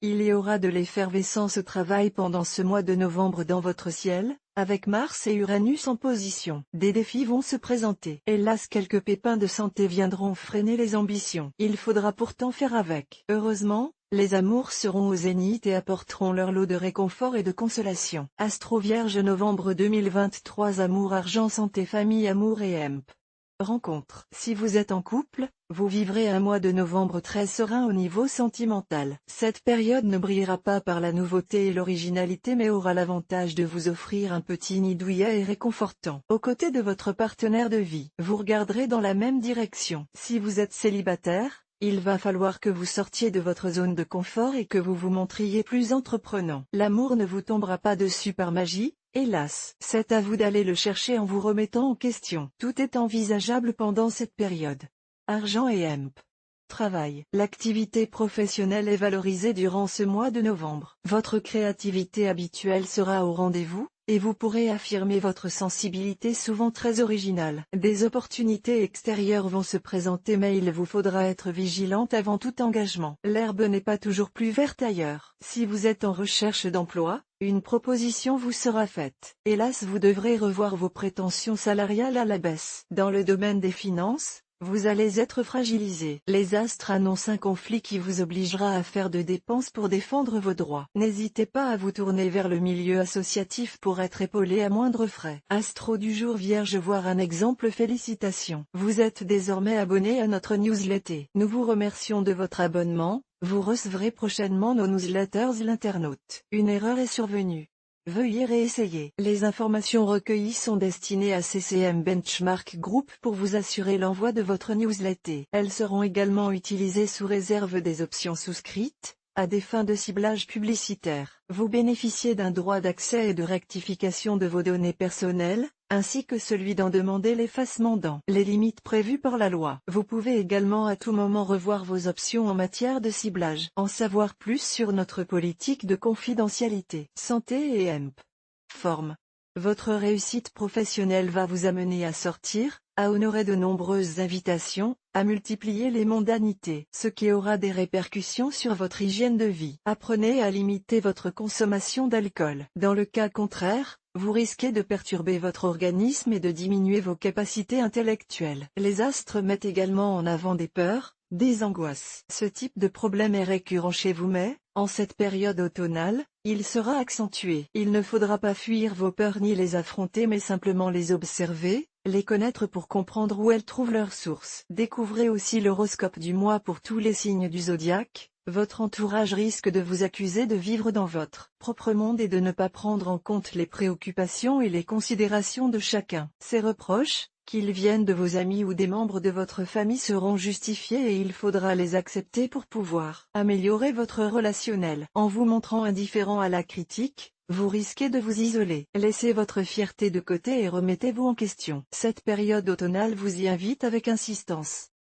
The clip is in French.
Il y aura de l'effervescence au travail pendant ce mois de novembre dans votre ciel, avec Mars et Uranus en position. Des défis vont se présenter. Hélas, quelques pépins de santé viendront freiner les ambitions. Il faudra pourtant faire avec. Heureusement, les amours seront au zénith et apporteront leur lot de réconfort et de consolation. Astro Vierge novembre 2023. Amour, argent, santé, famille, amour et EMP. Rencontre. Si vous êtes en couple, vous vivrez un mois de novembre très serein au niveau sentimental. Cette période ne brillera pas par la nouveauté et l'originalité mais aura l'avantage de vous offrir un petit nid douillet et réconfortant. Aux côtés de votre partenaire de vie, vous regarderez dans la même direction. Si vous êtes célibataire, il va falloir que vous sortiez de votre zone de confort et que vous vous montriez plus entreprenant. L'amour ne vous tombera pas dessus par magie, hélas. C'est à vous d'aller le chercher en vous remettant en question. Tout est envisageable pendant cette période. Argent et EMP. Travail. L'activité professionnelle est valorisée durant ce mois de novembre. Votre créativité habituelle sera au rendez-vous, et vous pourrez affirmer votre sensibilité souvent très originale. Des opportunités extérieures vont se présenter mais il vous faudra être vigilante avant tout engagement. L'herbe n'est pas toujours plus verte ailleurs. Si vous êtes en recherche d'emploi, une proposition vous sera faite. Hélas, vous devrez revoir vos prétentions salariales à la baisse. Dans le domaine des finances, vous allez être fragilisé. Les astres annoncent un conflit qui vous obligera à faire de dépenses pour défendre vos droits. N'hésitez pas à vous tourner vers le milieu associatif pour être épaulé à moindre frais. Astro du jour Vierge, voir un exemple, félicitations. Vous êtes désormais abonné à notre newsletter. Nous vous remercions de votre abonnement, vous recevrez prochainement nos newsletters l'internaute. Une erreur est survenue. Veuillez réessayer. Les informations recueillies sont destinées à CCM Benchmark Group pour vous assurer l'envoi de votre newsletter. Elles seront également utilisées sous réserve des options souscrites, à des fins de ciblage publicitaire. Vous bénéficiez d'un droit d'accès et de rectification de vos données personnelles, ainsi que celui d'en demander l'effacement dans les limites prévues par la loi. Vous pouvez également à tout moment revoir vos options en matière de ciblage. En savoir plus sur notre politique de confidentialité. Santé et EMP. Forme. Votre réussite professionnelle va vous amener à sortir, à honorer de nombreuses invitations, à multiplier les mondanités, ce qui aura des répercussions sur votre hygiène de vie. Apprenez à limiter votre consommation d'alcool. Dans le cas contraire, vous risquez de perturber votre organisme et de diminuer vos capacités intellectuelles. Les astres mettent également en avant des peurs, des angoisses. Ce type de problème est récurrent chez vous mais, en cette période automnale, il sera accentué. Il ne faudra pas fuir vos peurs ni les affronter mais simplement les observer, les connaître pour comprendre où elles trouvent leur source. Découvrez aussi l'horoscope du mois pour tous les signes du zodiaque. Votre entourage risque de vous accuser de vivre dans votre propre monde et de ne pas prendre en compte les préoccupations et les considérations de chacun. Ces reproches, qu'ils viennent de vos amis ou des membres de votre famille, seront justifiés et il faudra les accepter pour pouvoir améliorer votre relationnel. En vous montrant indifférent à la critique, vous risquez de vous isoler. Laissez votre fierté de côté et remettez-vous en question. Cette période automnale vous y invite avec insistance.